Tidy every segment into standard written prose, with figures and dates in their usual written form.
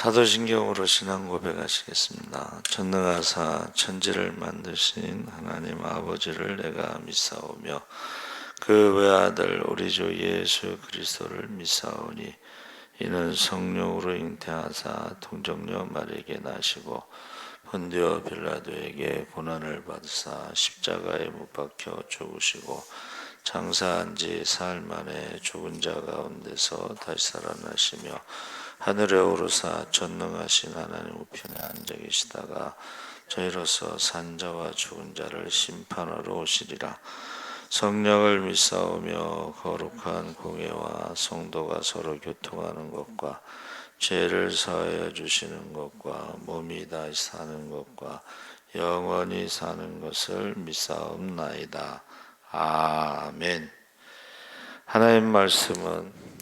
사도신경으로 신앙 고백하시겠습니다. 전능하사 천지를 만드신 하나님 아버지를 내가 믿사오며 그 외아들 우리 주 예수 그리스도를 믿사오니 이는 성령으로 잉태하사 동정녀 마리에게 나시고 본디오 빌라도에게 고난을 받으사 십자가에 못 박혀 죽으시고 장사한 지 사흘 만에 죽은 자 가운데서 다시 살아나시며 하늘에 오르사 전능하신 하나님 우편에 앉아 계시다가 저희로서 산자와 죽은 자를 심판하러 오시리라. 성령을 믿사오며 거룩한 공예와 성도가 서로 교통하는 것과 죄를 사하여 주시는 것과 몸이 다시 사는 것과 영원히 사는 것을 믿사옵나이다. 아멘. 하나님 말씀은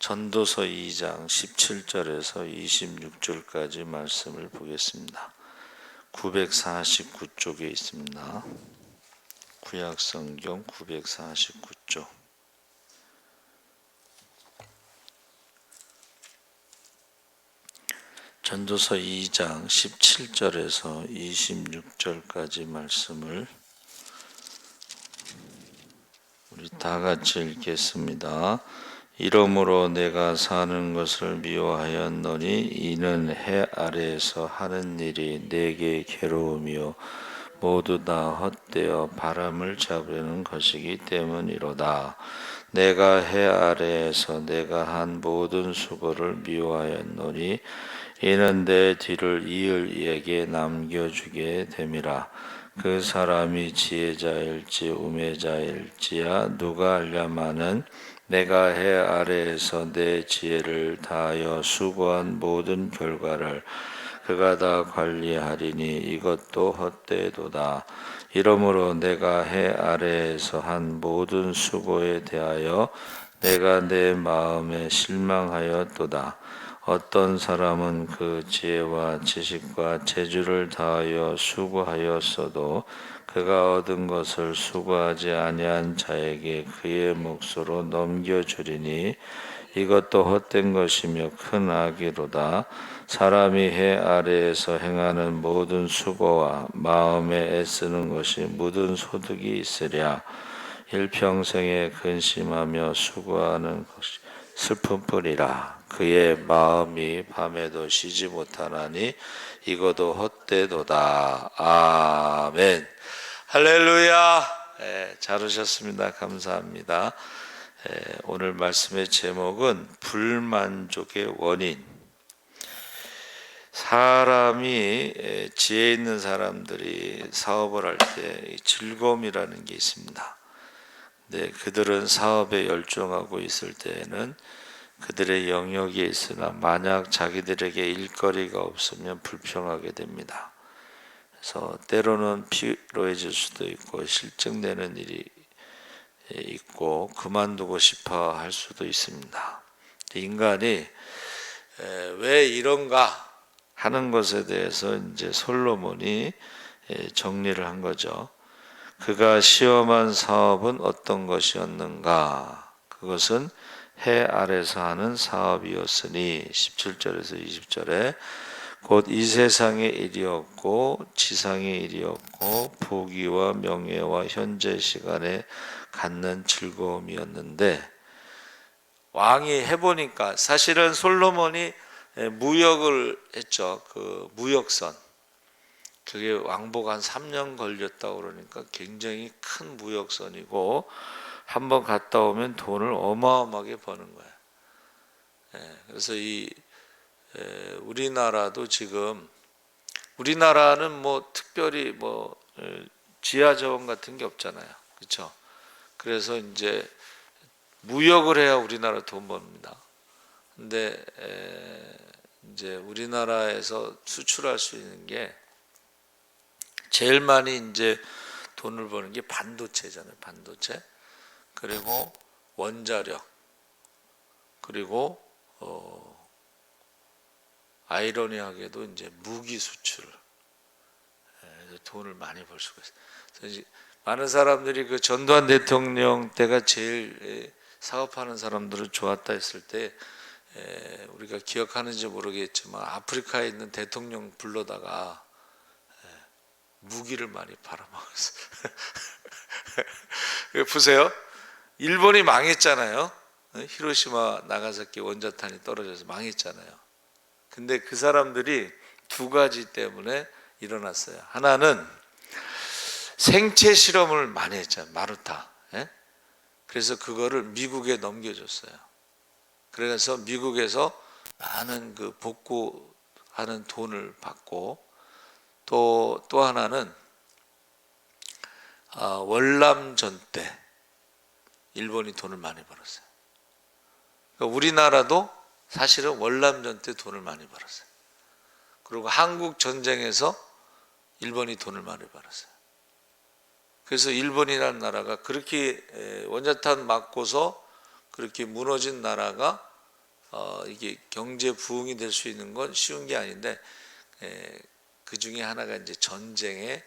전도서 2장 17절에서 26절까지 말씀을 보겠습니다. 949쪽에 있습니다. 구약성경 949쪽. 전도서 2장 17절에서 26절까지 말씀을 우리 다 같이 읽겠습니다. 이러므로 내가 사는 것을 미워하였노니 이는 해 아래에서 하는 일이 내게 괴로움이요 모두 다 헛되어 바람을 잡으려는 것이기 때문이로다. 내가 해 아래에서 내가 한 모든 수고를 미워하였노니 이는 내 뒤를 이을 이에게 남겨주게 됨이라. 그 사람이 지혜자일지 우매자일지야 누가 알랴마는 내가 해 아래에서 내 지혜를 다하여 수고한 모든 결과를 그가 다 관리하리니 이것도 헛되도다. 이러므로 내가 해 아래에서 한 모든 수고에 대하여 내가 내 마음에 실망하였도다. 어떤 사람은 그 지혜와 지식과 재주를 다하여 수고하였어도 그가 얻은 것을 수고하지 아니한 자에게 그의 몫으로 넘겨주리니 이것도 헛된 것이며 큰 악이로다. 사람이 해 아래에서 행하는 모든 수고와 마음에 애쓰는 것이 묻은 소득이 있으랴. 일평생에 근심하며 수고하는 것이 슬픔뿐이라. 그의 마음이 밤에도 쉬지 못하나니 이것도 헛되도다. 아멘. 할렐루야. 잘 오셨습니다. 감사합니다. 오늘 말씀의 제목은 불만족의 원인. 사람이 지혜 있는 사람들이 사업을 할 때 즐거움이라는 게 있습니다. 근데 그들은 사업에 열중하고 있을 때에는 그들의 영역에 있으나 만약 자기들에게 일거리가 없으면 불평하게 됩니다. 그래서 때로는 피로해질 수도 있고 실증되는 일이 있고 그만두고 싶어 할 수도 있습니다. 인간이 왜 이런가 하는 것에 대해서 이제 솔로몬이 정리를 한 거죠. 그가 시험한 사업은 어떤 것이었는가? 그것은 해 아래서 하는 사업이었으니 17절에서 20절에 곧 이 세상의 일이었고 지상의 일이었고 부귀와 명예와 현재 시간에 갖는 즐거움이었는데 왕이 해보니까 사실은 솔로몬이 무역을 했죠. 그 무역선 그게 왕복 한 3년 걸렸다고 그러니까 굉장히 큰 무역선이고 한번 갔다 오면 돈을 어마어마하게 버는 거예요. 그래서 우리나라도 지금 우리나라는 뭐 특별히 뭐 지하자원 같은 게 없잖아요. 그렇죠? 그래서 이제 무역을 해야 우리나라 돈 법니다. 근데 이제 우리나라에서 수출할 수 있는 게 제일 많이 이제 돈을 버는 게 반도체잖아요. 반도체. 그리고 원자력. 그리고 아이러니하게도 이제 무기 수출. 돈을 많이 벌 수가 있어요. 그래서 많은 사람들이 그 전두환 대통령 때가 제일 사업하는 사람들은 좋았다 했을 때 우리가 기억하는지 모르겠지만 아프리카에 있는 대통령 불러다가 무기를 많이 팔아먹었어요. 보세요. 일본이 망했잖아요. 히로시마 나가사키 원자탄이 떨어져서 망했잖아요. 근데 그 사람들이 두 가지 때문에 일어났어요. 하나는 생체 실험을 많이 했잖아요. 마루타. 그래서 그거를 미국에 넘겨줬어요. 그래서 미국에서 많은 그 복구하는 돈을 받고, 또 하나는 월남전 때 일본이 돈을 많이 벌었어요. 그러니까 우리나라도 사실은 월남전 때 돈을 많이 벌었어요. 그리고 한국 전쟁에서 일본이 돈을 많이 벌었어요. 그래서 일본이라는 나라가 그렇게 원자탄 맞고서 그렇게 무너진 나라가 이게 경제 부흥이 될 수 있는 건 쉬운 게 아닌데, 그 중에 하나가 이제 전쟁에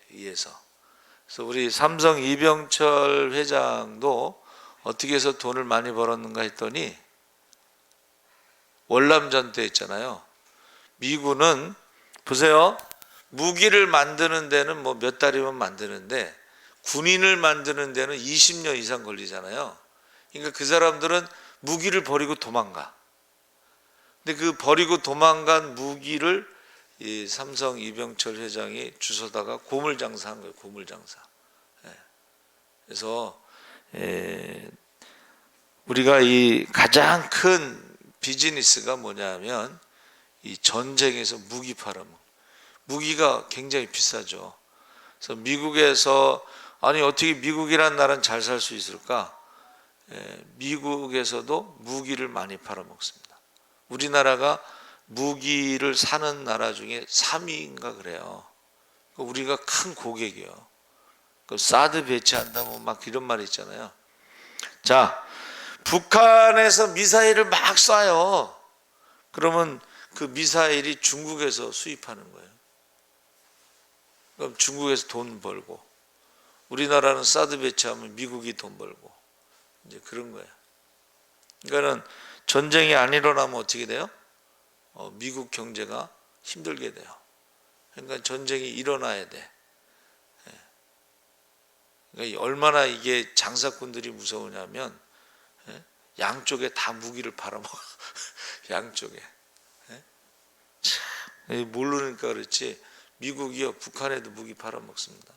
의해서. 그래서 우리 삼성 이병철 회장도 어떻게 해서 돈을 많이 벌었는가 했더니, 월남전 때 있잖아요. 미군은 보세요. 무기를 만드는 데는 뭐 몇 달이면 만드는데 군인을 만드는 데는 20년 이상 걸리잖아요. 그러니까 그 사람들은 무기를 버리고 도망가. 근데 그 버리고 도망간 무기를 이 삼성 이병철 회장이 주워다가 고물장사한 거예요. 고물장사. 그래서 우리가 이 가장 큰 비즈니스가 뭐냐면 이 전쟁에서 무기 팔아먹는. 무기가 굉장히 비싸죠. 그래서 미국에서, 아니 어떻게 미국이란 나라는 잘 살 수 있을까? 미국에서도 무기를 많이 팔아먹습니다. 우리나라가 무기를 사는 나라 중에 3위인가 그래요. 우리가 큰 고객이에요. 사드 배치한다고 막 이런 말이 있잖아요. 자, 북한에서 미사일을 막 쏴요. 그러면 그 미사일이 중국에서 수입하는 거예요. 그럼 중국에서 돈 벌고, 우리나라는 사드 배치하면 미국이 돈 벌고, 이제 그런 거예요. 그러니까는 전쟁이 안 일어나면 어떻게 돼요? 미국 경제가 힘들게 돼요. 그러니까 전쟁이 일어나야 돼. 그러니까 얼마나 이게 장사꾼들이 무서우냐면, 양쪽에 다 무기를 팔아먹어. 양쪽에. 참, 모르니까 그렇지. 미국이요, 북한에도 무기 팔아먹습니다.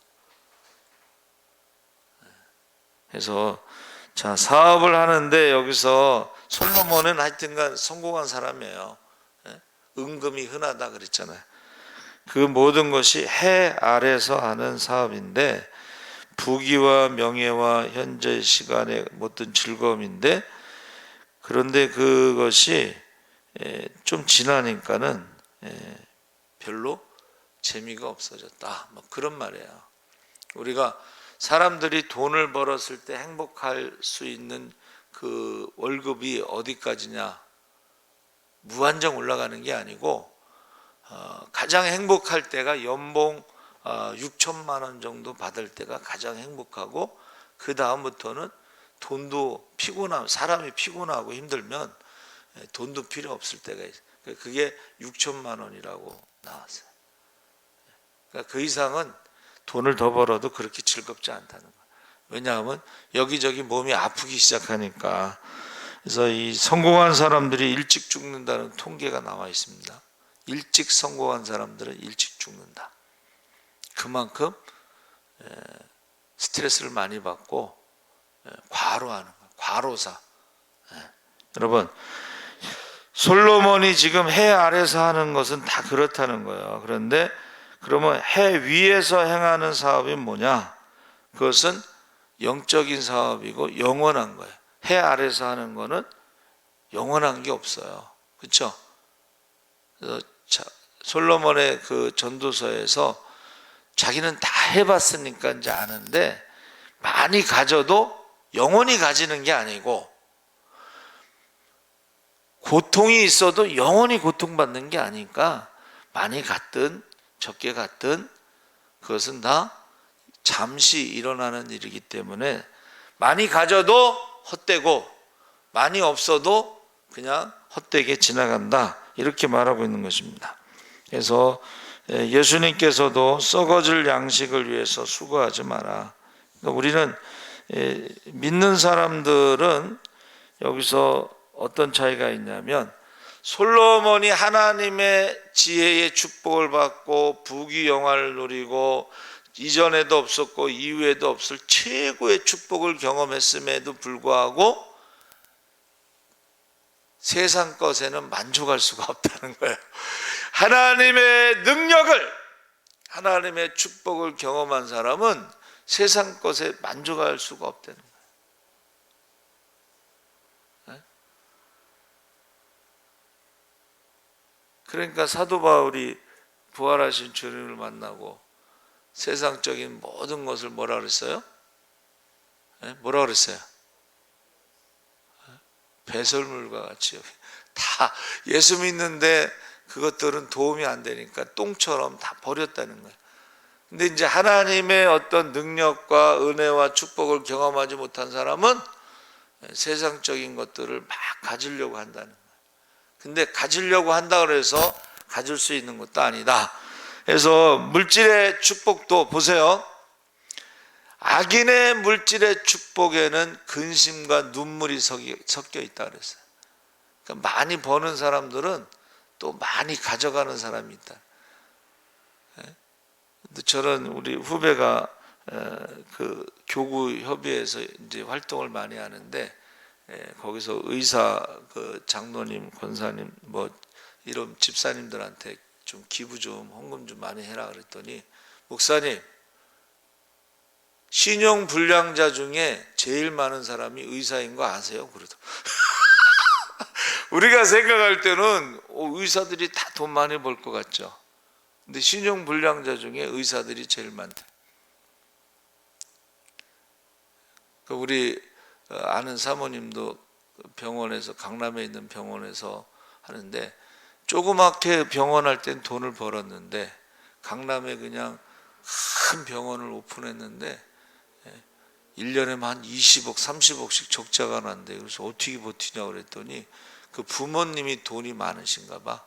그래서 자, 사업을 하는데 여기서 솔로몬은 하여튼간 성공한 사람이에요. 은금이 흔하다 그랬잖아요. 그 모든 것이 해 아래서 하는 사업인데, 부귀와 명예와 현재 시간의 모든 즐거움인데, 그런데 그것이 좀 지나니까는 별로 재미가 없어졌다. 뭐 그런 말이에요. 우리가 사람들이 돈을 벌었을 때 행복할 수 있는 그 월급이 어디까지냐? 무한정 올라가는 게 아니고, 가장 행복할 때가 연봉 6천만 원 정도 받을 때가 가장 행복하고, 그 다음부터는 돈도 사람이 피곤하고 힘들면 돈도 필요 없을 때가 있어요. 그게 6천만 원이라고 나왔어요. 그러니까 그 이상은 돈을 더 벌어도 그렇게 즐겁지 않다는 거예요. 왜냐하면 여기저기 몸이 아프기 시작하니까. 그래서 이 성공한 사람들이 일찍 죽는다는 통계가 나와 있습니다. 일찍 성공한 사람들은 일찍 죽는다. 그만큼 스트레스를 많이 받고 과로하는 거예요. 과로사. 여러분, 솔로몬이 지금 해 아래서 하는 것은 다 그렇다는 거예요. 그런데 그러면 해 위에서 행하는 사업이 뭐냐? 그것은 영적인 사업이고 영원한 거예요. 해 아래서 하는 거는 영원한 게 없어요. 그렇죠? 그래서 솔로몬의 그 전도서에서 자기는 다 해봤으니까 이제 아는데, 많이 가져도 영원히 가지는 게 아니고, 고통이 있어도 영원히 고통받는 게 아니까, 많이 갔든 적게 갔든 그것은 다 잠시 일어나는 일이기 때문에, 많이 가져도 헛되고 많이 없어도 그냥 헛되게 지나간다, 이렇게 말하고 있는 것입니다. 그래서 예수님께서도 썩어질 양식을 위해서 수고하지 마라. 그러니까 우리는 믿는 사람들은 여기서 어떤 차이가 있냐면, 솔로몬이 하나님의 지혜의 축복을 받고 부귀영화를 누리고 이전에도 없었고 이후에도 없을 최고의 축복을 경험했음에도 불구하고 세상 것에는 만족할 수가 없다는 거예요. 하나님의 능력을, 하나님의 축복을 경험한 사람은 세상 것에 만족할 수가 없다는 거예요. 그러니까 사도 바울이 부활하신 주님을 만나고 세상적인 모든 것을 뭐라 그랬어요? 뭐라 그랬어요? 배설물과 같이 다 예수 믿는데 그것들은 도움이 안 되니까 똥처럼 다 버렸다는 거예요. 근데 이제 하나님의 어떤 능력과 은혜와 축복을 경험하지 못한 사람은 세상적인 것들을 막 가지려고 한다는 거예요. 근데 가지려고 한다 그래서 가질 수 있는 것도 아니다. 그래서 물질의 축복도 보세요. 악인의 물질의 축복에는 근심과 눈물이 섞여 있다 그랬어요. 그러니까 많이 버는 사람들은 또 많이 가져가는 사람이 있다. 저는 우리 후배가 그 교구 협의회에서 이제 활동을 많이 하는데, 거기서 의사 그 장로님, 권사님 뭐 이런 집사님들한테 좀 기부 좀 헌금 좀 많이 해라 그랬더니, 목사님, 신용 불량자 중에 제일 많은 사람이 의사인 거 아세요? 그러더라고요. 우리가 생각할 때는 의사들이 다 돈 많이 벌 것 같죠. 근데 신용 불량자 중에 의사들이 제일 많대. 우리 아는 사모님도 병원에서, 강남에 있는 병원에서 하는데, 조그맣게 병원 할 땐 돈을 벌었는데 강남에 그냥 큰 병원을 오픈했는데 1년에 한 20억, 30억씩 적자가 난대. 그래서 어떻게 버티냐 그랬더니 그 부모님이 돈이 많으신가 봐.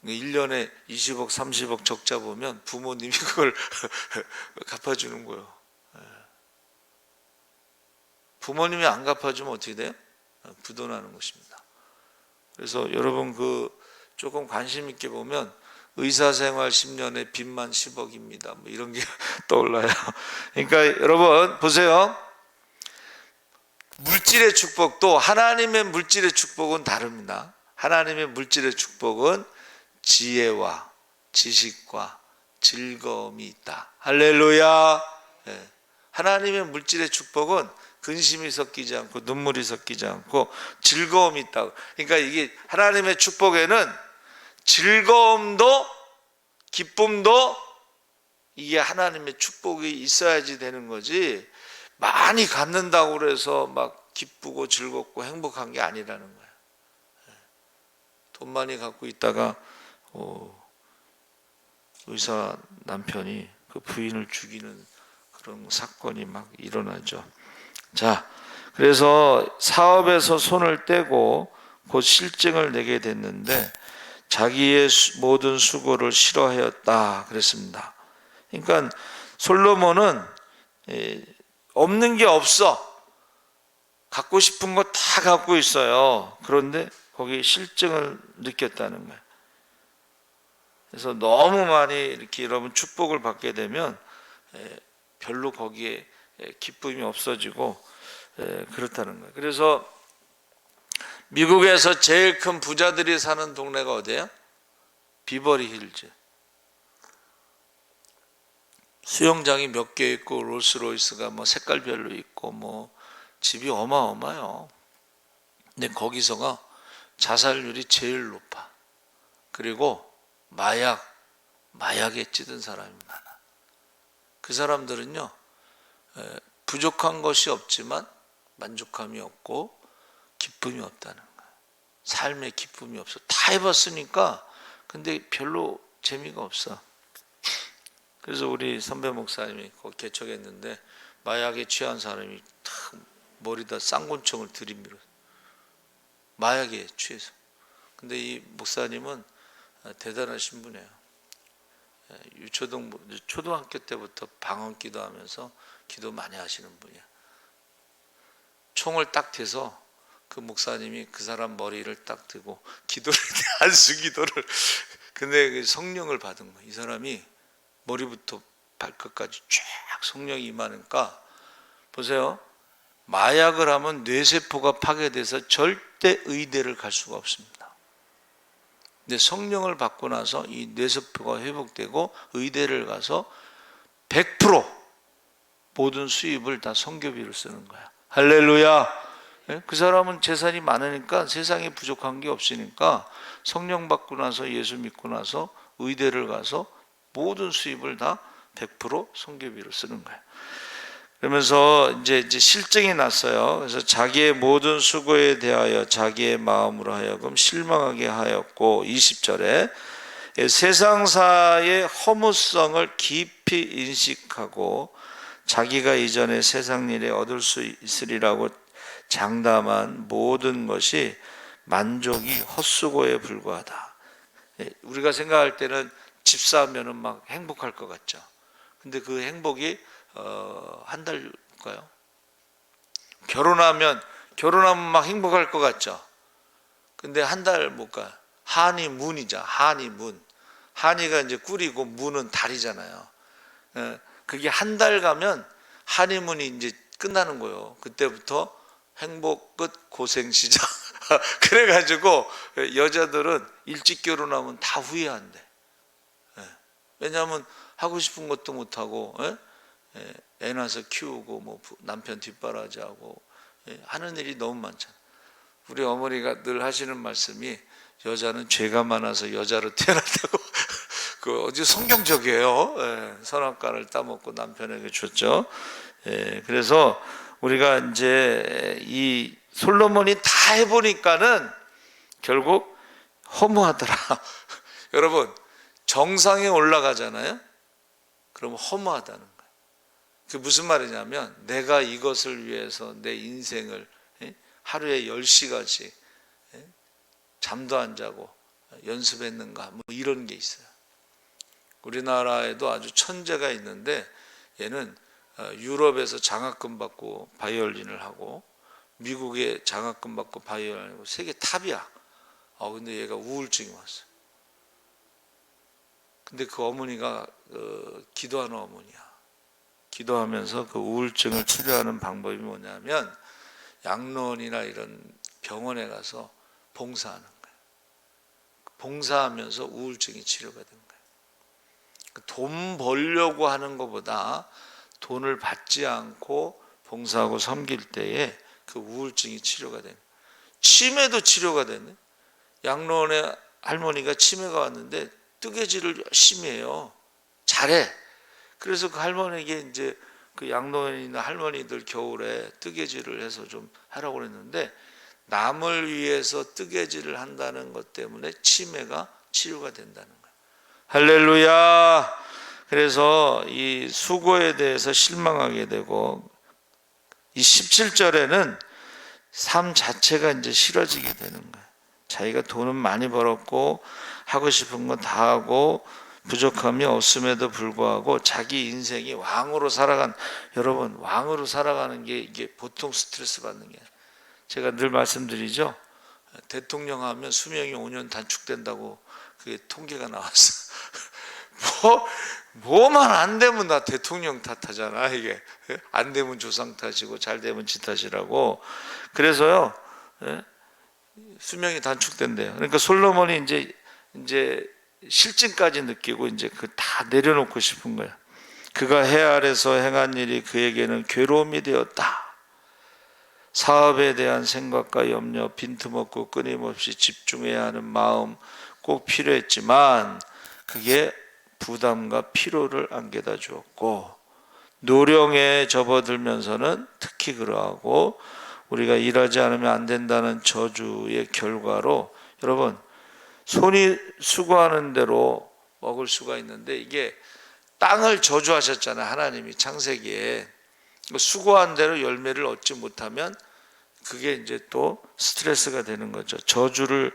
1년에 20억, 30억 적자 보면 부모님이 그걸 갚아주는 거예요. 부모님이 안 갚아주면 어떻게 돼요? 부도나는 것입니다. 그래서 여러분 조금 관심 있게 보면 의사생활 10년에 빚만 10억입니다. 뭐 이런 게 떠올라요. 그러니까 여러분 보세요. 물질의 축복도 하나님의 물질의 축복은 다릅니다. 하나님의 물질의 축복은 지혜와 지식과 즐거움이 있다. 할렐루야. 하나님의 물질의 축복은 근심이 섞이지 않고 눈물이 섞이지 않고 즐거움이 있다. 그러니까 이게 하나님의 축복에는 즐거움도 기쁨도 이게 하나님의 축복이 있어야지 되는 거지, 많이 갖는다고 그래서 막 기쁘고 즐겁고 행복한 게 아니라는 거예요. 돈 많이 갖고 있다가 의사 남편이 그 부인을 죽이는 그런 사건이 막 일어나죠. 자, 그래서 사업에서 손을 떼고 곧 실증을 내게 됐는데 자기의 모든 수고를 싫어하였다 그랬습니다. 그러니까 솔로몬은 없는 게 없어. 갖고 싶은 거 다 갖고 있어요. 그런데 거기에 실증을 느꼈다는 거예요. 그래서 너무 많이 이렇게 여러분 축복을 받게 되면 별로 거기에 기쁨이 없어지고 그렇다는 거예요. 그래서 미국에서 제일 큰 부자들이 사는 동네가 어디예요? 비버리 힐즈. 수영장이 몇 개 있고 롤스로이스가 뭐 색깔별로 있고 뭐 집이 어마어마해요. 근데 거기서가 자살률이 제일 높아. 그리고 마약에 찌든 사람이 많아. 그 사람들은요, 부족한 것이 없지만 만족감이 없고 기쁨이 없다는 거야. 삶의 기쁨이 없어. 다 해봤으니까 근데 별로 재미가 없어. 그래서 우리 선배 목사님이 거기 개척했는데 마약에 취한 사람이 탁 머리다 쌍권총을 들이밀어. 마약에 취해서. 근데 이 목사님은 대단하신 분이에요. 초등학교 때부터 방언 기도하면서 기도 많이 하시는 분이야. 총을 딱 대서 그 목사님이 그 사람 머리를 딱 들고 기도를 안수 기도를 근데 성령을 받은 거야. 이 사람이 머리부터 발끝까지 쫙 성령이 임하니까 보세요. 마약을 하면 뇌세포가 파괴돼서 절대 의대를 갈 수가 없습니다. 근데 성령을 받고 나서 이 뇌세포가 회복되고 의대를 가서 100% 모든 수입을 다 선교비로 쓰는 거야. 할렐루야. 그 사람은 재산이 많으니까 세상에 부족한 게 없으니까 성령 받고 나서 예수 믿고 나서 의대를 가서 모든 수입을 다 100% 선교비로 쓰는 거야. 그러면서 이제 실증이 났어요. 그래서 자기의 모든 수고에 대하여 자기의 마음으로 하여금 실망하게 하였고 20절에 세상사의 허무성을 깊이 인식하고 자기가 이전에 세상 일에 얻을 수 있으리라고 장담한 모든 것이 만족이 헛수고에 불과하다. 우리가 생각할 때는 집 사면은 막 행복할 것 같죠. 근데 그 행복이 한 달일까요? 결혼하면 막 행복할 것 같죠. 근데 한 달 못 가. 한이문이자 한이문. 한이가 이제 꿀이고 문은 달이잖아요. 그게 한 달 가면 한이문이 이제 끝나는 거예요. 그때부터 행복 끝 고생 시작. 그래가지고 여자들은 일찍 결혼하면 다 후회한대. 왜냐하면 하고 싶은 것도 못하고 애 낳아서 키우고 뭐 남편 뒷바라지하고 하는 일이 너무 많잖아. 우리 어머니가 늘 하시는 말씀이 여자는 죄가 많아서 여자로 태어났다고. 그 어디 성경적이에요. 선악과를 따먹고 남편에게 줬죠. 그래서 우리가 이제 이 솔로몬이 다 해보니까는 결국 허무하더라. 여러분 정상에 올라가잖아요. 그럼 허무하다는 거예요. 그게 무슨 말이냐면 내가 이것을 위해서 내 인생을 하루에 10시간씩 잠도 안 자고 연습했는가 뭐 이런 게 있어요. 우리나라에도 아주 천재가 있는데 얘는 유럽에서 장학금 받고 바이올린을 하고 미국에 장학금 받고 바이올린을 하고 세계 탑이야. 근데 얘가 우울증이 왔어. 근데 그 어머니가 기도하는 어머니야. 기도하면서 그 우울증을 치료하는 방법이 뭐냐면 양로원이나 이런 병원에 가서 봉사하는 거야. 봉사하면서 우울증이 치료가 된 거야. 돈 벌려고 하는 것보다 돈을 받지 않고 봉사하고 섬길 때에 그 우울증이 치료가 되는 거야. 치매도 치료가 되네. 양로원에 할머니가 치매가 왔는데 뜨개질을 열심히 해요. 잘해. 그래서 그 할머니에게 이제 그 양로원이나 할머니들 겨울에 뜨개질을 해서 좀 하라고 그랬는데 남을 위해서 뜨개질을 한다는 것 때문에 치매가 치료가 된다는 거예요. 할렐루야. 그래서 이 수고에 대해서 실망하게 되고 이 17절에는 삶 자체가 이제 싫어지게 되는 거예요. 자기가 돈은 많이 벌었고 하고 싶은 건 다 하고 부족함이 없음에도 불구하고 자기 인생이 왕으로 살아간, 여러분 왕으로 살아가는 게 이게 보통 스트레스 받는 게 아니에요. 제가 늘 말씀드리죠. 대통령 하면 수명이 5년 단축된다고 그게 통계가 나왔어. 뭐만 안 되면 나 대통령 탓하잖아. 이게 안 되면 조상 탓이고 잘 되면 지 탓이라고. 그래서요 수명이 단축된대요. 그러니까 솔로몬이 이제 실증까지 느끼고 이제 그 다 내려놓고 싶은 거야. 그가 해 아래서 행한 일이 그에게는 괴로움이 되었다. 사업에 대한 생각과 염려, 빈틈없고 끊임없이 집중해야 하는 마음 꼭 필요했지만 그게 부담과 피로를 안겨다 주었고 노령에 접어들면서는 특히 그러하고 우리가 일하지 않으면 안 된다는 저주의 결과로 여러분 손이 수고하는 대로 먹을 수가 있는데 이게 땅을 저주하셨잖아요. 하나님이 창세기에 수고한 대로 열매를 얻지 못하면 그게 이제 또 스트레스가 되는 거죠. 저주의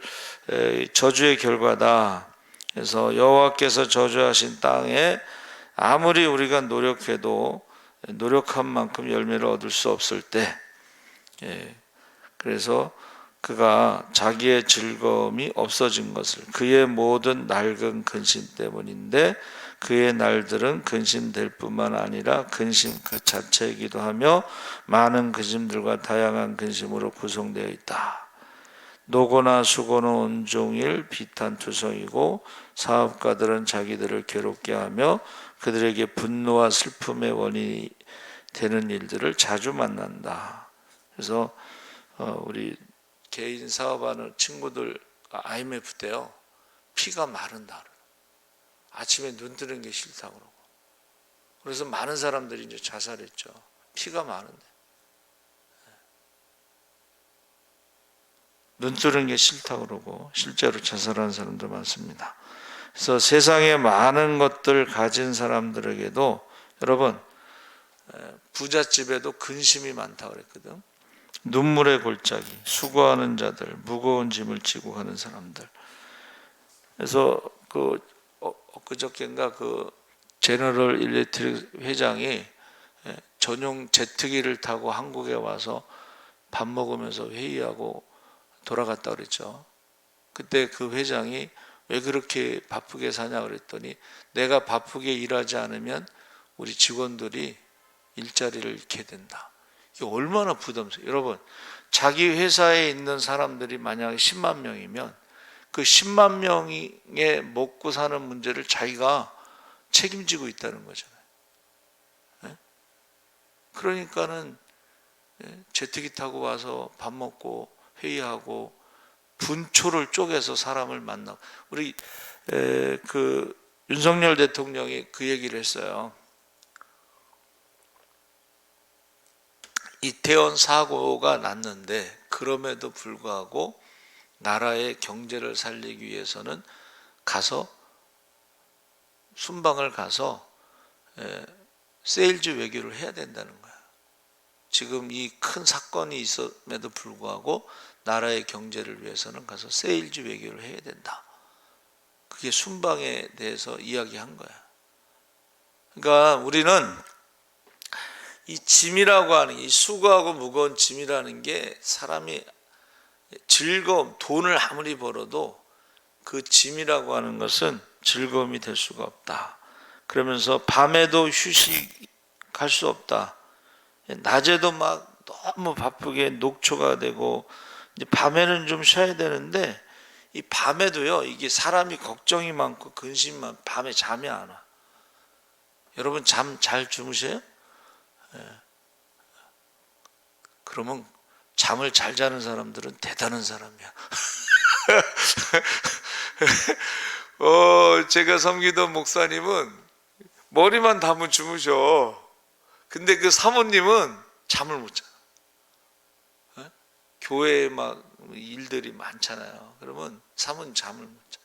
결과다. 그래서 여호와께서 저주하신 땅에 아무리 우리가 노력해도 노력한 만큼 열매를 얻을 수 없을 때, 그래서 그가 자기의 즐거움이 없어진 것을, 그의 모든 낡은 근심 때문인데, 그의 날들은 근심될 뿐만 아니라 근심 그 자체이기도 하며 많은 근심들과 다양한 근심으로 구성되어 있다. 노고나 수고는 온종일 비탄투성이고 사업가들은 자기들을 괴롭게 하며 그들에게 분노와 슬픔의 원인이 되는 일들을 자주 만난다. 그래서 우리 개인 사업하는 친구들 IMF 때요, 피가 마른다. 아침에 눈 뜨는 게 싫다고 그러고. 그래서 많은 사람들이 이제 자살했죠. 피가 많은데. 눈 뜨는 게 싫다고 그러고 실제로 자살하는 사람도 많습니다. 그래서 세상에 많은 것들 가진 사람들에게도, 여러분, 부잣집에도 근심이 많다고 그랬거든. 눈물의 골짜기, 수고하는 자들, 무거운 짐을 지고 가는 사람들. 그래서 엊그저께인가 그 제너럴 일렉트릭 회장이 전용 제트기를 타고 한국에 와서 밥 먹으면서 회의하고 돌아갔다 그랬죠. 그때 그 회장이 왜 그렇게 바쁘게 사냐 그랬더니, 내가 바쁘게 일하지 않으면 우리 직원들이 일자리를 잃게 된다. 이게 얼마나 부담스러워요. 여러분, 자기 회사에 있는 사람들이 만약에 10만 명이면 그 10만 명의 먹고 사는 문제를 자기가 책임지고 있다는 거잖아요. 그러니까는 제트기 타고 와서 밥 먹고 회의하고 분초를 쪼개서 사람을 만나고. 우리 그 윤석열 대통령이 그 얘기를 했어요. 이태원 사고가 났는데 그럼에도 불구하고 나라의 경제를 살리기 위해서는 가서 순방을 가서 세일즈 외교를 해야 된다는 거야. 지금 이 큰 사건이 있음에도 불구하고 나라의 경제를 위해서는 가서 세일즈 외교를 해야 된다. 그게 순방에 대해서 이야기한 거야. 그러니까 우리는 이 짐이라고 하는, 이 수고하고 무거운 짐이라는 게 사람이 즐거움, 돈을 아무리 벌어도 그 짐이라고 하는 것은 즐거움이 될 수가 없다. 그러면서 밤에도 휴식할 수 없다. 낮에도 막 너무 바쁘게 녹초가 되고, 이제 밤에는 좀 쉬어야 되는데 이 밤에도요, 이게 사람이 걱정이 많고 근심이 많고 밤에 잠이 안 와. 여러분 잠 잘 주무세요? 그러면 잠을 잘 자는 사람들은 대단한 사람이야. 제가 섬기던 목사님은 머리만 담은 주무셔. 근데 그 사모님은 잠을 못 자. 교회에 막 일들이 많잖아요. 그러면 사모님 잠을 못 자.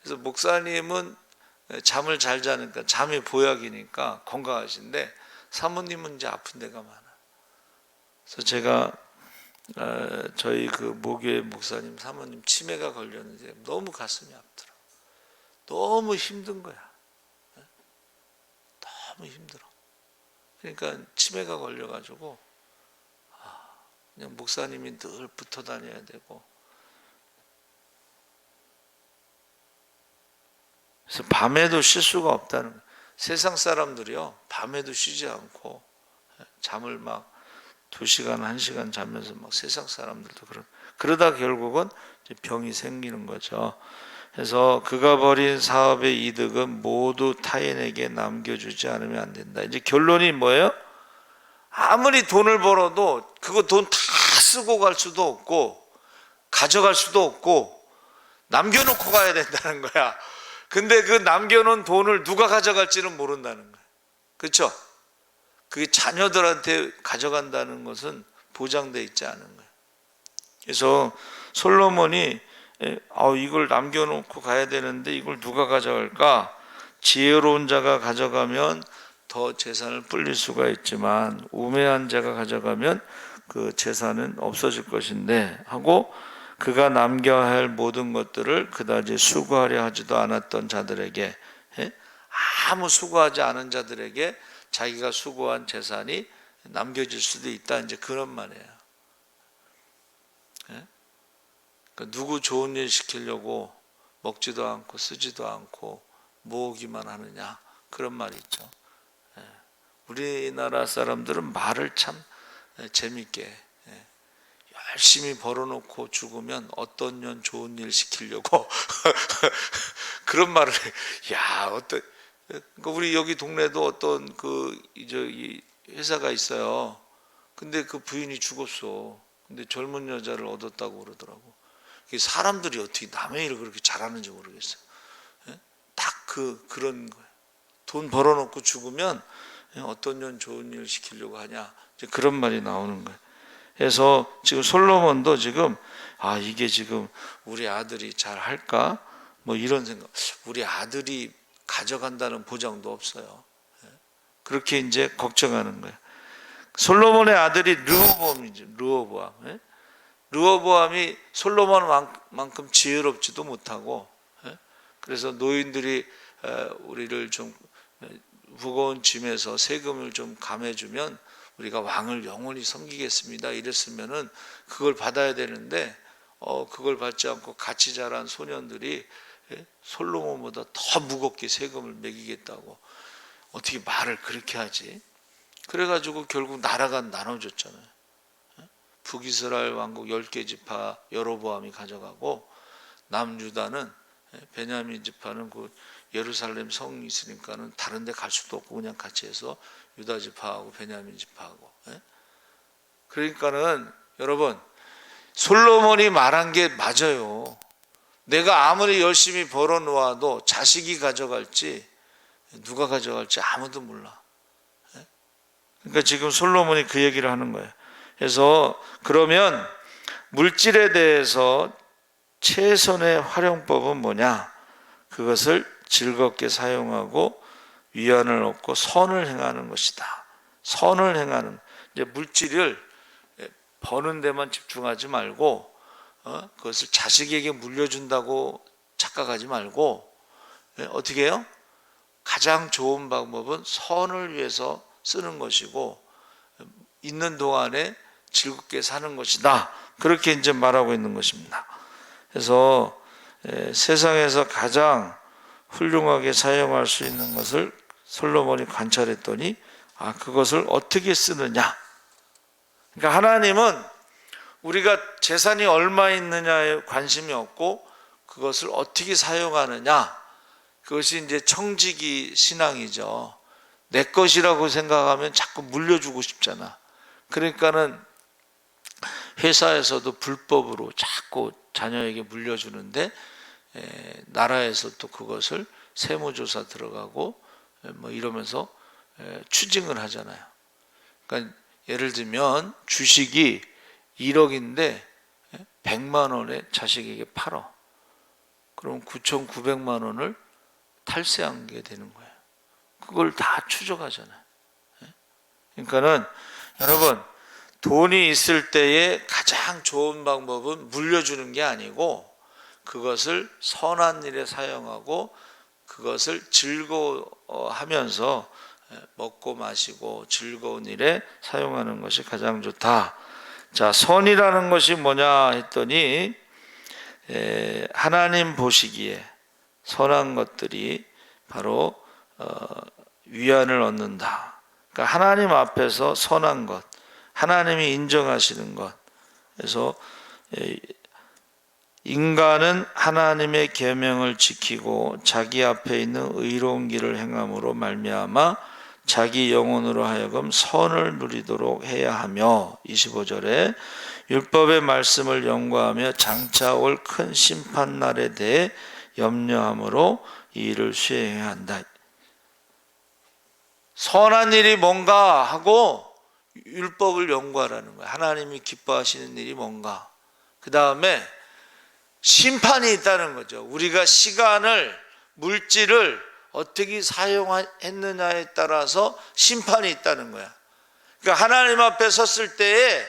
그래서 목사님은 잠을 잘 자니까, 잠이 보약이니까 건강하신데 사모님은 이제 아픈 데가 많아. 그래서 제가 저희 그 모교회 목사님 사모님 치매가 걸렸는데 너무 가슴이 아프더라. 너무 힘든 거야. 너무 힘들어. 그러니까 치매가 걸려가지고 그냥 목사님이 늘 붙어 다녀야 되고. 그래서 밤에도 쉴 수가 없다는 거예요. 세상 사람들이요, 밤에도 쉬지 않고 잠을 막 2시간, 1시간 자면서 막, 세상 사람들도 그러다 결국은 병이 생기는 거죠. 그래서 그가 벌인 사업의 이득은 모두 타인에게 남겨주지 않으면 안 된다. 이제 결론이 뭐예요? 아무리 돈을 벌어도 그거 돈 다 쓰고 갈 수도 없고 가져갈 수도 없고 남겨놓고 가야 된다는 거야. 근데 그 남겨놓은 돈을 누가 가져갈지는 모른다는 거야. 그렇죠? 그게 자녀들한테 가져간다는 것은 보장되어 있지 않은 거예요. 그래서 솔로몬이 이걸 남겨놓고 가야 되는데 이걸 누가 가져갈까? 지혜로운 자가 가져가면 더 재산을 불릴 수가 있지만 우매한 자가 가져가면 그 재산은 없어질 것인데 하고 그가 남겨야 할 모든 것들을 그다지 수고하려 하지도 않았던 자들에게 아무 수고하지 않은 자들에게 자기가 수고한 재산이 남겨질 수도 있다. 이제 그런 말이에요. 그러니까 누구 좋은 일 시키려고 먹지도 않고 쓰지도 않고 모으기만 하느냐 그런 말이 있죠. 우리나라 사람들은 말을 참 재밌게 열심히 벌어놓고 죽으면 어떤 년 좋은 일 시키려고 그런 말을 해. 야, 그러니까 우리 여기 동네도 어떤 이 회사가 있어요. 근데 그 부인이 죽었어. 근데 젊은 여자를 얻었다고 그러더라고. 사람들이 어떻게 남의 일을 그렇게 잘하는지 모르겠어요. 딱 그런 거예요. 돈 벌어놓고 죽으면 어떤 년 좋은 일 시키려고 하냐. 이제 그런 말이 나오는 거예요. 그래서 지금 솔로몬도 지금 이게 지금 우리 아들이 잘 할까? 뭐 이런 생각. 우리 아들이 가져간다는 보장도 없어요. 그렇게 이제 걱정하는 거예요. 솔로몬의 아들이 르호보암이죠. 르호보암. 르호보암이 솔로몬만큼 지혜롭지도 못하고, 그래서 노인들이 우리를 좀 무거운 짐에서 세금을 좀 감해주면 우리가 왕을 영원히 섬기겠습니다. 이랬으면은 그걸 받아야 되는데 그걸 받지 않고 같이 자란 소년들이 솔로몬보다 더 무겁게 세금을 매기겠다고 어떻게 말을 그렇게 하지? 그래가지고 결국 나라가 나눠졌잖아요. 북이스라엘 왕국 10개 지파 여로보암이 가져가고 남유다는 베냐민 지파는 그 예루살렘 성이 있으니까는 다른 데 갈 수도 없고 그냥 같이 해서 유다 지파하고 베냐민 지파하고. 그러니까는 여러분 솔로몬이 말한 게 맞아요. 내가 아무리 열심히 벌어 놓아도 자식이 가져갈지 누가 가져갈지 아무도 몰라. 그러니까 지금 솔로몬이 그 얘기를 하는 거예요. 그래서 그러면 물질에 대해서 최선의 활용법은 뭐냐? 그것을 즐겁게 사용하고 위안을 얻고 선을 행하는 것이다. 선을 행하는, 이제 물질을 버는 데만 집중하지 말고 그것을 자식에게 물려준다고 착각하지 말고 어떻게 해요? 가장 좋은 방법은 선을 위해서 쓰는 것이고 있는 동안에 즐겁게 사는 것이다. 그렇게 이제 말하고 있는 것입니다. 그래서 세상에서 가장 훌륭하게 사용할 수 있는 것을 솔로몬이 관찰했더니 그것을 어떻게 쓰느냐. 그러니까 하나님은 우리가 재산이 얼마 있느냐에 관심이 없고 그것을 어떻게 사용하느냐. 그것이 이제 청지기 신앙이죠. 내 것이라고 생각하면 자꾸 물려주고 싶잖아. 그러니까는 회사에서도 불법으로 자꾸 자녀에게 물려주는데 나라에서 또 그것을 세무조사 들어가고 뭐 이러면서 추징을 하잖아요. 그러니까 예를 들면 주식이 1억인데 100만 원에 자식에게 팔어. 그럼 9,900만 원을 탈세한 게 되는 거예요. 그걸 다 추적하잖아요. 그러니까는 여러분 돈이 있을 때에 가장 좋은 방법은 물려주는 게 아니고 그것을 선한 일에 사용하고 그것을 즐거워하면서 먹고 마시고 즐거운 일에 사용하는 것이 가장 좋다. 자, 선이라는 것이 뭐냐 했더니 하나님 보시기에 선한 것들이 바로 위안을 얻는다. 그러니까 하나님 앞에서 선한 것, 하나님이 인정하시는 것. 그래서 인간은 하나님의 계명을 지키고 자기 앞에 있는 의로운 길을 행함으로 말미암아 자기 영혼으로 하여금 선을 누리도록 해야 하며 25절에 율법의 말씀을 연구하며 장차 올 큰 심판날에 대해 염려함으로 이 일을 수행해야 한다. 선한 일이 뭔가 하고 율법을 연구하라는 거예요. 하나님이 기뻐하시는 일이 뭔가. 그 다음에 심판이 있다는 거죠. 우리가 시간을, 물질을 어떻게 사용했느냐에 따라서 심판이 있다는 거야. 그러니까 하나님 앞에 섰을 때에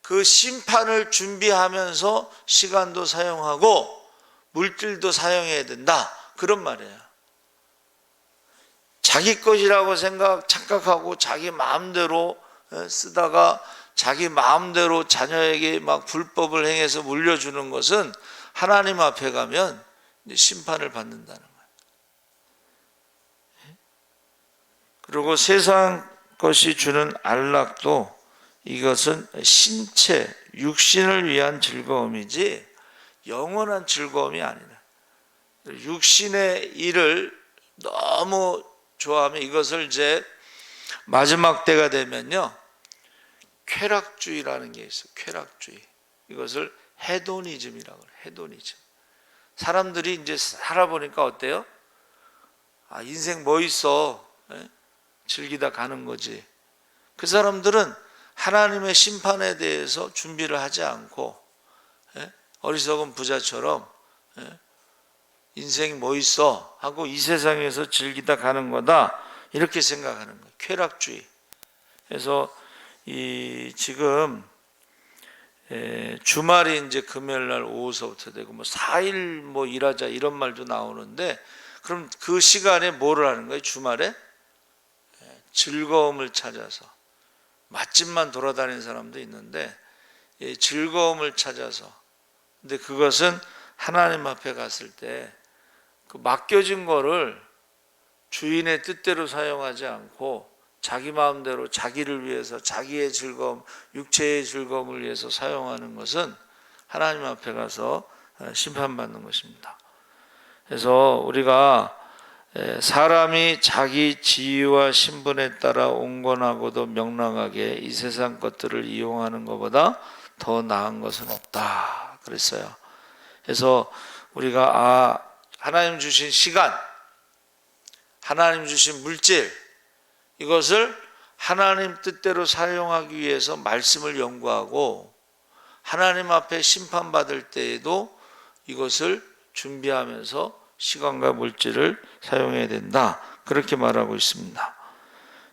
그 심판을 준비하면서 시간도 사용하고 물질도 사용해야 된다, 그런 말이에요. 자기 것이라고 착각하고 자기 마음대로 쓰다가 자기 마음대로 자녀에게 막 불법을 행해서 물려주는 것은 하나님 앞에 가면 심판을 받는다는 거예요. 그리고 세상 것이 주는 안락도 이것은 신체, 육신을 위한 즐거움이지 영원한 즐거움이 아니라, 육신의 일을 너무 좋아하면 이것을 이제 마지막 때가 되면요, 쾌락주의라는 게 있어요. 쾌락주의. 이것을 헤도니즘이라고 해요. 헤도니즘. 사람들이 이제 살아보니까 어때요? 아, 인생 뭐 있어? 즐기다 가는 거지. 그 사람들은 하나님의 심판에 대해서 준비를 하지 않고 어리석은 부자처럼 인생이 뭐 있어? 하고 이 세상에서 즐기다 가는 거다, 이렇게 생각하는 거예요. 쾌락주의. 그래서 지금 주말이 이제 금요일 날 오후서부터 되고 뭐 4일 뭐 일하자 이런 말도 나오는데, 그럼 그 시간에 뭐를 하는 거예요? 주말에 즐거움을 찾아서 맛집만 돌아다니는 사람도 있는데, 즐거움을 찾아서, 근데 그것은 하나님 앞에 갔을 때 그 맡겨진 거를 주인의 뜻대로 사용하지 않고 자기 마음대로 자기를 위해서, 자기의 즐거움, 육체의 즐거움을 위해서 사용하는 것은 하나님 앞에 가서 심판받는 것입니다. 그래서 우리가 사람이 자기 지위와 신분에 따라 온건하고도 명랑하게 이 세상 것들을 이용하는 것보다 더 나은 것은 없다 그랬어요. 그래서 우리가 하나님 주신 시간, 하나님 주신 물질, 이것을 하나님 뜻대로 사용하기 위해서 말씀을 연구하고 하나님 앞에 심판받을 때에도 이것을 준비하면서 시간과 물질을 사용해야 된다, 그렇게 말하고 있습니다.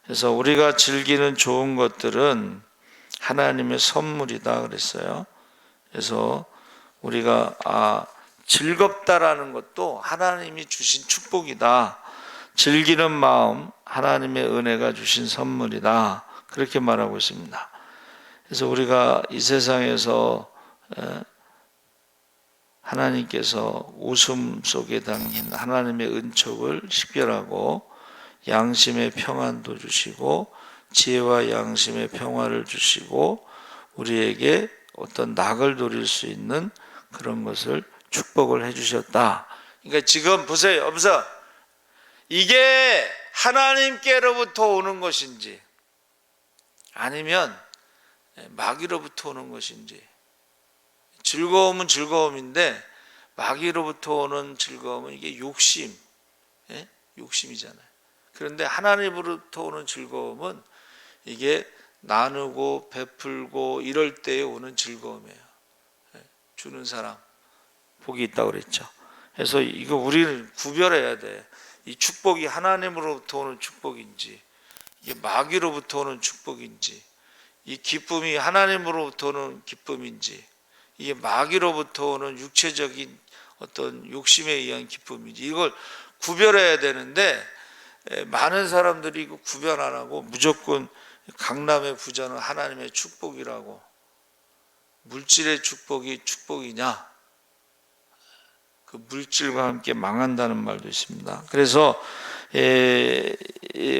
그래서 우리가 즐기는 좋은 것들은 하나님의 선물이다 그랬어요. 그래서 우리가 즐겁다라는 것도 하나님이 주신 축복이다, 즐기는 마음 하나님의 은혜가 주신 선물이다, 그렇게 말하고 있습니다. 그래서 우리가 이 세상에서 하나님께서 웃음 속에 담긴 하나님의 은총을 식별하고 양심의 평안도 주시고 지혜와 양심의 평화를 주시고 우리에게 어떤 낙을 누릴 수 있는 그런 것을 축복을 해주셨다. 그러니까 지금 보세요. 이게 하나님께로부터 오는 것인지 아니면 마귀로부터 오는 것인지, 즐거움은 즐거움인데 마귀로부터 오는 즐거움은 이게 욕심이잖아요. 그런데 하나님으로부터 오는 즐거움은 이게 나누고 베풀고 이럴 때에 오는 즐거움이에요. 주는 사람 복이 있다고 그랬죠. 그래서 이거 우리는 구별해야 돼. 이 축복이 하나님으로부터 오는 축복인지 이게 마귀로부터 오는 축복인지, 이 기쁨이 하나님으로부터 오는 기쁨인지 이게 마귀로부터 오는 육체적인 어떤 욕심에 의한 기쁨인지, 이걸 구별해야 되는데 많은 사람들이 이거 구별 안 하고 무조건 강남의 부자는 하나님의 축복이라고, 물질의 축복이 축복이냐, 그 물질과 함께 망한다는 말도 있습니다. 그래서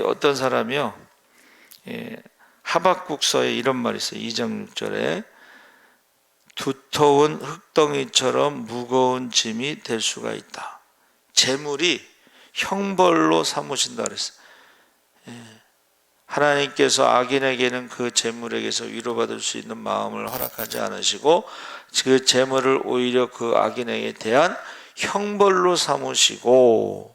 어떤 사람이요, 하박국서에 이런 말이 있어요. 2장 6절에 두터운 흙덩이처럼 무거운 짐이 될 수가 있다. 재물이 형벌로 삼으신다 그랬어요. 하나님께서 악인에게는 그 재물에게서 위로받을 수 있는 마음을 허락하지 않으시고 그 재물을 오히려 그 악인에게 대한 형벌로 삼으시고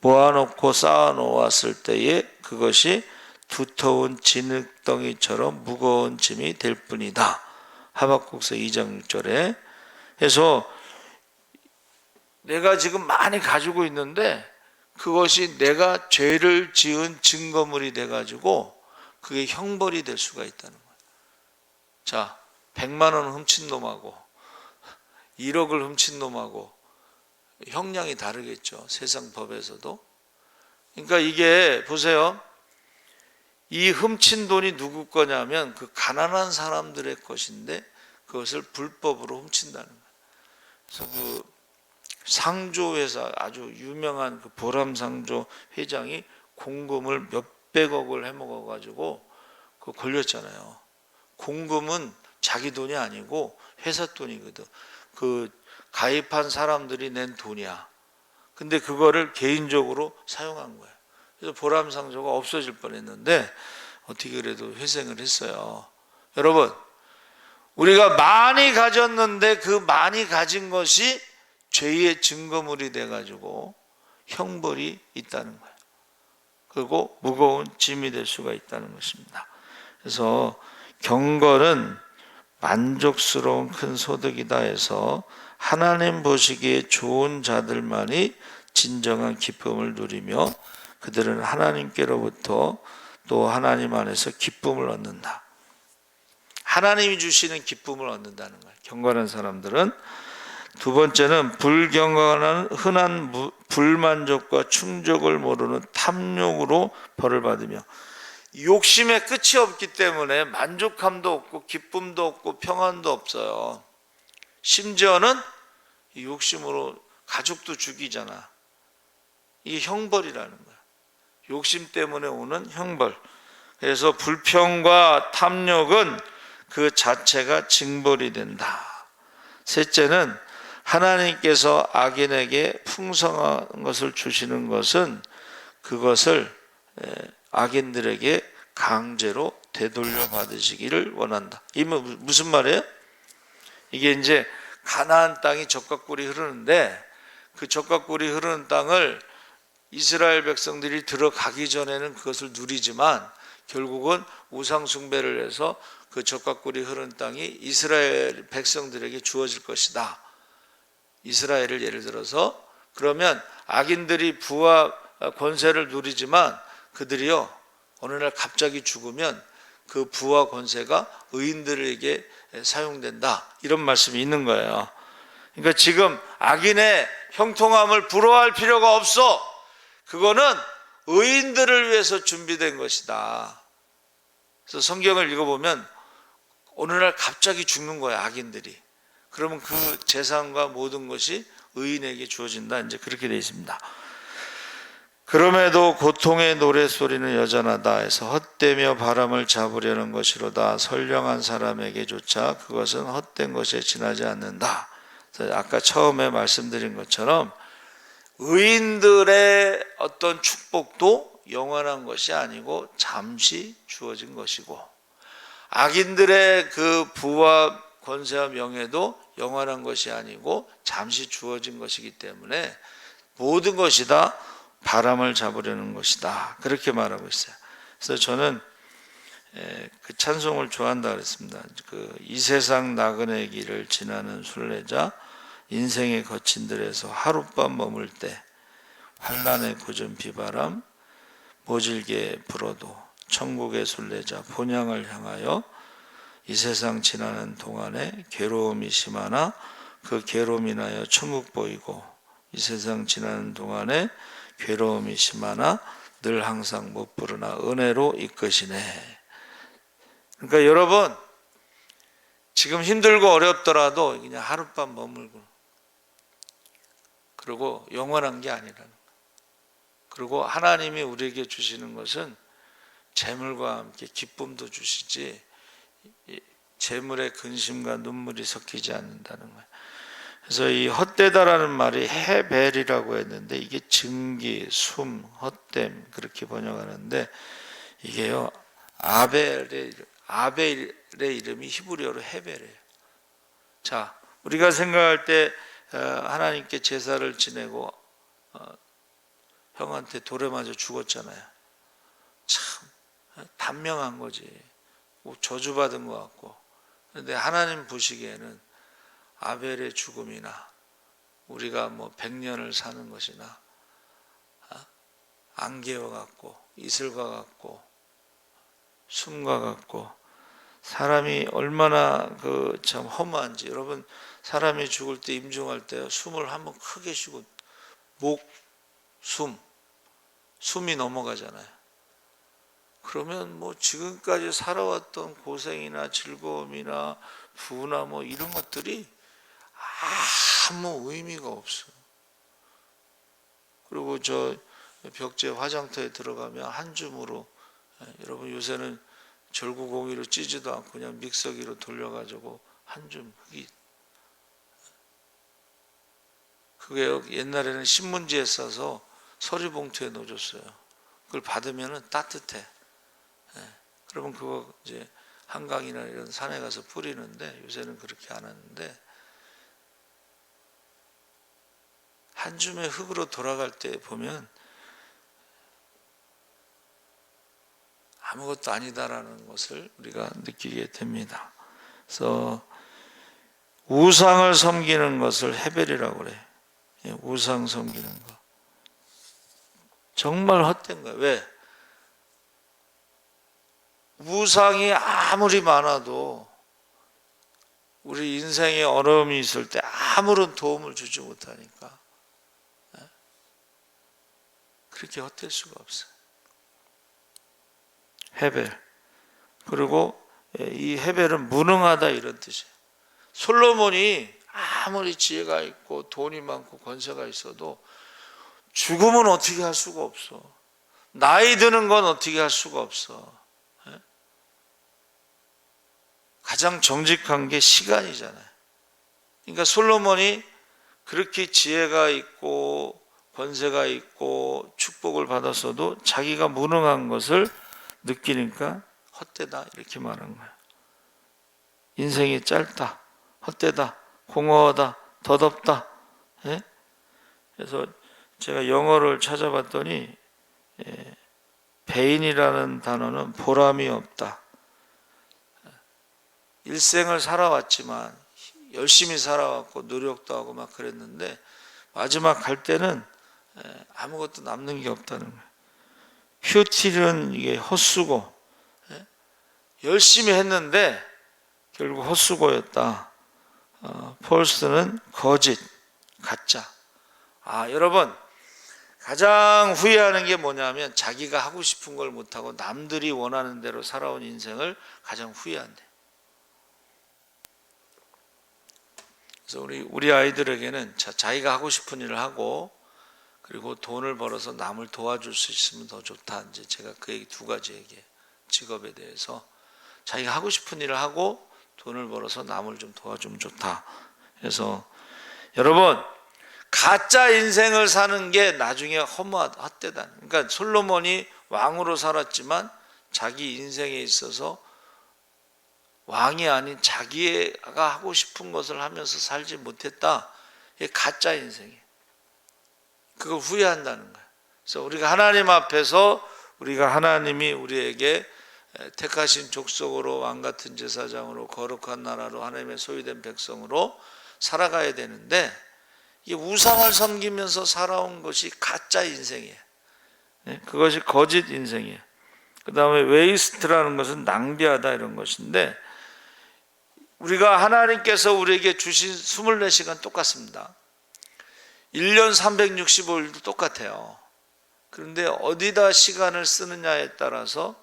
모아놓고 쌓아놓았을 때에 그것이 두터운 진흙덩이처럼 무거운 짐이 될 뿐이다. 하박국서 2장 6절에. 그래서 내가 지금 많이 가지고 있는데 그것이 내가 죄를 지은 증거물이 돼가지고 그게 형벌이 될 수가 있다는 거예요. 자, 100만 원 훔친 놈하고 1억을 훔친 놈하고 형량이 다르겠죠. 세상 법에서도. 그러니까 이게 보세요. 이 훔친 돈이 누구 거냐면 그 가난한 사람들의 것인데 그것을 불법으로 훔친다는 거예요. 그래서 그 상조회사 아주 유명한 그 보람상조 회장이 공금을 몇백억을 해먹어 가지고 그 걸렸잖아요. 공금은 자기 돈이 아니고 회사 돈이거든. 그 가입한 사람들이 낸 돈이야. 근데 그거를 개인적으로 사용한 거야. 그래서 보람상조가 없어질 뻔했는데 어떻게 그래도 회생을 했어요. 여러분, 우리가 많이 가졌는데 그 많이 가진 것이 죄의 증거물이 돼가지고 형벌이 있다는 거예요. 그리고 무거운 짐이 될 수가 있다는 것입니다. 그래서 경건은 만족스러운 큰 소득이다 해서 하나님 보시기에 좋은 자들만이 진정한 기쁨을 누리며 그들은 하나님께로부터 또 하나님 안에서 기쁨을 얻는다. 하나님이 주시는 기쁨을 얻는다는 거예요. 경건한 사람들은. 두 번째는 불경건한 흔한 불만족과 충족을 모르는 탐욕으로 벌을 받으며 욕심에 끝이 없기 때문에 만족함도 없고 기쁨도 없고 평안도 없어요. 심지어는 이 욕심으로 가족도 죽이잖아. 이게 형벌이라는 거야. 욕심 때문에 오는 형벌. 그래서 불평과 탐욕은 그 자체가 징벌이 된다. 셋째는 하나님께서 악인에게 풍성한 것을 주시는 것은 그것을 악인들에게 강제로 되돌려 받으시기를 원한다. 이게 무슨 말이에요? 이게 이제 가나안 땅이 젖과 꿀이 흐르는데 그 젖과 꿀이 흐르는 땅을 이스라엘 백성들이 들어가기 전에는 그것을 누리지만 결국은 우상 숭배를 해서 그 젖과 꿀이 흐르는 땅이 이스라엘 백성들에게 주어질 것이다. 이스라엘을 예를 들어서 그러면 악인들이 부와 권세를 누리지만 그들이요 어느 날 갑자기 죽으면 그 부와 권세가 의인들에게 사용된다. 이런 말씀이 있는 거예요. 그러니까 지금 악인의 형통함을 부러워할 필요가 없어. 그거는 의인들을 위해서 준비된 것이다. 그래서 성경을 읽어보면 어느 날 갑자기 죽는 거야, 악인들이. 그러면 그 재산과 모든 것이 의인에게 주어진다. 이제 그렇게 되어 있습니다. 그럼에도 고통의 노랫소리는 여전하다 해서 헛되며 바람을 잡으려는 것이로다. 선량한 사람에게조차 그것은 헛된 것에 지나지 않는다. 그래서 아까 처음에 말씀드린 것처럼 의인들의 어떤 축복도 영원한 것이 아니고 잠시 주어진 것이고 악인들의 그 부와 권세와 명예도 영원한 것이 아니고 잠시 주어진 것이기 때문에 모든 것이 다 바람을 잡으려는 것이다. 그렇게 말하고 있어요. 그래서 저는 그 찬송을 좋아한다 그랬습니다. 이 세상 나그네 길을 지나는 순례자 인생의 거친 들에서 하룻밤 머물 때 환난의 궂은 비바람 모질게 불어도 천국의 순례자 본향을 향하여 이 세상 지나는 동안에 괴로움이 심하나 그 괴로움 인하여 천국 보이고 이 세상 지나는 동안에 괴로움이 심하나 늘 항상 못 부르나 은혜로 이끄시네. 그러니까 여러분 지금 힘들고 어렵더라도 그냥 하룻밤 머물고 그리고 영원한 게 아니라는 거예요. 그리고 하나님이 우리에게 주시는 것은 재물과 함께 기쁨도 주시지 재물의 근심과 눈물이 섞이지 않는다는 거예요. 그래서 이 헛되다라는 말이 헤벨이라고 했는데 이게 증기, 숨, 헛됨 그렇게 번역하는데 이게요 아벨의 이름이 히브리어로 헤벨이에요. 자, 우리가 생각할 때 하나님께 제사를 지내고 형한테 돌에 맞아 죽었잖아요. 참 단명한 거지. 저주받은 것 같고. 그런데 하나님 보시기에는 아벨의 죽음이나 우리가 100년을 사는 것이나 안개와 같고 이슬과 같고 숨과 같고 사람이 얼마나 그 참 허무한지. 여러분, 사람이 죽을 때 임종할 때 숨을 한번 크게 쉬고 숨이 넘어가잖아요. 그러면 뭐 지금까지 살아왔던 고생이나 즐거움이나 부나 뭐 이런 것들이 아무 의미가 없어. 그리고 저 벽제 화장터에 들어가면 한 줌으로, 여러분 요새는 절구공이로 찌지도 않고 그냥 믹서기로 돌려가지고 한 줌 흙이, 그게 옛날에는 신문지에 싸서 서리봉투에 넣어줬어요. 그걸 받으면 따뜻해. 그러면 그거 이제 한강이나 이런 산에 가서 뿌리는데, 요새는 그렇게 안 하는데, 한 줌의 흙으로 돌아갈 때 보면 아무것도 아니다라는 것을 우리가 느끼게 됩니다. 그래서 우상을 섬기는 것을 헤벨이라고 그래. 우상 섬기는 거 정말 헛된 거예요. 왜? 우상이 아무리 많아도 우리 인생에 어려움이 있을 때 아무런 도움을 주지 못하니까 그렇게 헛될 수가 없어요. 헤벨. 그리고 이 헤벨은 무능하다 이런 뜻이에요. 솔로몬이 아무리 지혜가 있고 돈이 많고 권세가 있어도 죽음은 어떻게 할 수가 없어. 나이 드는 건 어떻게 할 수가 없어. 가장 정직한 게 시간이잖아요. 그러니까 솔로몬이 그렇게 지혜가 있고 권세가 있고 축복을 받았어도 자기가 무능한 것을 느끼니까 헛되다 이렇게 말한 거예요. 인생이 짧다, 헛되다, 공허하다, 덧없다. 그래서 제가 영어를 찾아봤더니 배인이라는 단어는 보람이 없다. 일생을 살아왔지만 열심히 살아왔고 노력도 하고 막 그랬는데 마지막 갈 때는 아무것도 남는 게 없다는 거예요. 퓨틸은 이게 헛수고, 열심히 했는데 결국 헛수고였다. 폴스는 거짓, 가짜. 여러분, 가장 후회하는 게 뭐냐면 자기가 하고 싶은 걸 못하고 남들이 원하는 대로 살아온 인생을 가장 후회한대. 그래서 우리 아이들에게는 자기가 하고 싶은 일을 하고 그리고 돈을 벌어서 남을 도와줄 수 있으면 더 좋다. 이제 제가 그 얘기 두 가지 얘기해요. 직업에 대해서 자기가 하고 싶은 일을 하고 돈을 벌어서 남을 좀 도와주면 좋다. 그래서 여러분, 가짜 인생을 사는 게 나중에 허무하다, 헛되다. 그러니까 솔로몬이 왕으로 살았지만 자기 인생에 있어서 왕이 아닌 자기가 하고 싶은 것을 하면서 살지 못했다. 이게 가짜 인생이에요. 그걸 후회한다는 거예요. 그래서 우리가 하나님 앞에서 우리가 하나님이 우리에게 택하신 족속으로 왕같은 제사장으로 거룩한 나라로 하나님의 소유된 백성으로 살아가야 되는데 이 우상을 섬기면서 살아온 것이 가짜 인생이에요. 그것이 거짓 인생이에요. 그 다음에 웨이스트라는 것은 낭비하다 이런 것인데 우리가 하나님께서 우리에게 주신 24시간 똑같습니다. 1년 365일도 똑같아요. 그런데 어디다 시간을 쓰느냐에 따라서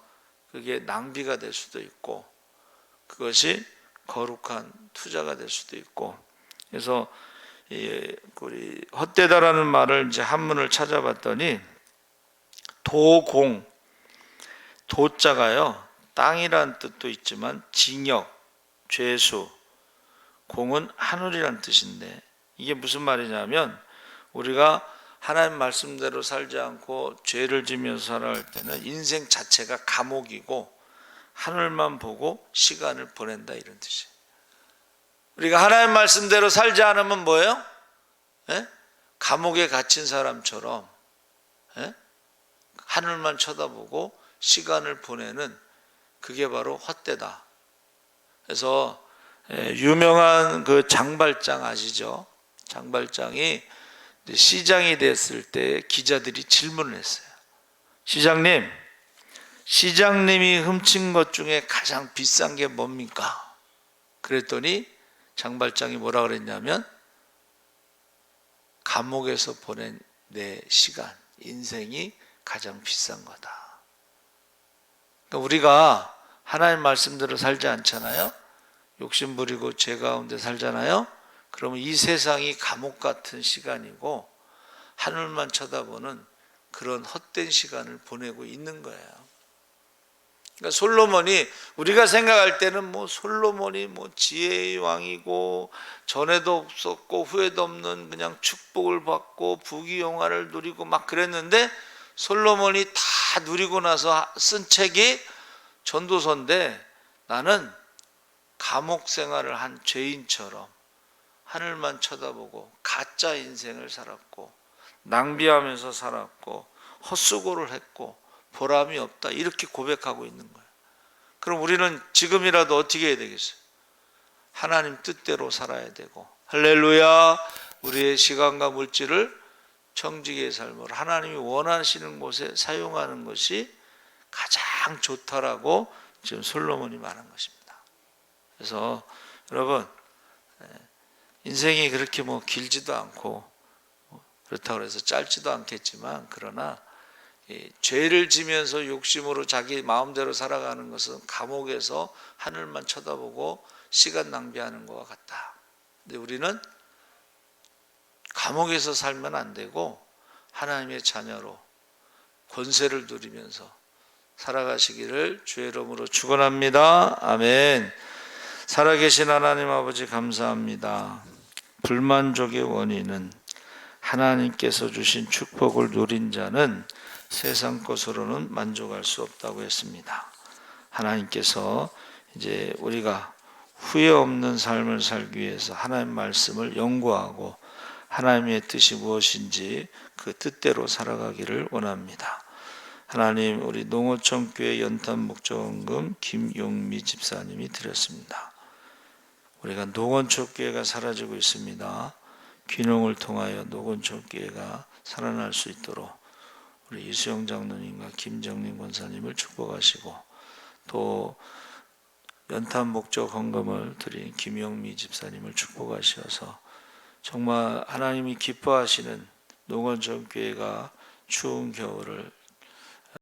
그게 낭비가 될 수도 있고 그것이 거룩한 투자가 될 수도 있고 그래서 우리 헛되다라는 말을 이제 한문을 찾아봤더니 도공, 도자가요 땅이란 뜻도 있지만 징역, 죄수, 공은 하늘이란 뜻인데 이게 무슨 말이냐면 우리가 하나님 말씀대로 살지 않고 죄를 지면서 살아갈 때는 인생 자체가 감옥이고 하늘만 보고 시간을 보낸다 이런 뜻이에요. 우리가 하나님 말씀대로 살지 않으면 뭐예요? 감옥에 갇힌 사람처럼 하늘만 쳐다보고 시간을 보내는 그게 바로 헛되다. 그래서 유명한 그 장발장 아시죠? 장발장이 시장이 됐을 때 기자들이 질문을 했어요. 시장님, 시장님이 훔친 것 중에 가장 비싼 게 뭡니까? 그랬더니 장발장이 뭐라 그랬냐면 감옥에서 보낸 내 시간, 인생이 가장 비싼 거다. 그러니까 우리가 하나님 말씀대로 살지 않잖아요. 욕심 부리고 죄 가운데 살잖아요. 그러면 이 세상이 감옥 같은 시간이고 하늘만 쳐다보는 그런 헛된 시간을 보내고 있는 거예요. 그러니까 솔로몬이, 우리가 생각할 때는 뭐 솔로몬이 뭐 지혜의 왕이고 전에도 없었고 후에도 없는 그냥 축복을 받고 부귀영화를 누리고 막 그랬는데, 솔로몬이 다 누리고 나서 쓴 책이 전도서인데, 나는 감옥 생활을 한 죄인처럼 하늘만 쳐다보고 가짜 인생을 살았고 낭비하면서 살았고 헛수고를 했고 보람이 없다, 이렇게 고백하고 있는 거예요. 그럼 우리는 지금이라도 어떻게 해야 되겠어요? 하나님 뜻대로 살아야 되고, 할렐루야, 우리의 시간과 물질을 청지기의 삶으로 하나님이 원하시는 곳에 사용하는 것이 가장 좋다라고 지금 솔로몬이 말한 것입니다. 그래서 여러분, 인생이 그렇게 뭐 길지도 않고 그렇다고 해서 짧지도 않겠지만, 그러나 죄를 지면서 욕심으로 자기 마음대로 살아가는 것은 감옥에서 하늘만 쳐다보고 시간 낭비하는 것과 같다. 근데 우리는 감옥에서 살면 안 되고 하나님의 자녀로 권세를 누리면서 살아가시기를 주의 이름으로 축원합니다. 아멘. 살아계신 하나님 아버지, 감사합니다. 불만족의 원인은 하나님께서 주신 축복을 누린 자는 세상 것으로는 만족할 수 없다고 했습니다. 하나님께서 이제 우리가 후회 없는 삶을 살기 위해서 하나님 말씀을 연구하고 하나님의 뜻이 무엇인지 그 뜻대로 살아가기를 원합니다. 하나님, 우리 농어촌 교회 연탄 목적원금 김용미 집사님이 드렸습니다. 우리가 농어촌 교회가 사라지고 있습니다. 귀농을 통하여 농어촌 교회가 살아날 수 있도록 우리 이수영 장로님과 김정림 권사님을 축복하시고, 또 연탄 목적 헌금을 드린 김영미 집사님을 축복하셔서 정말 하나님이 기뻐하시는 농어촌 교회가 추운 겨울을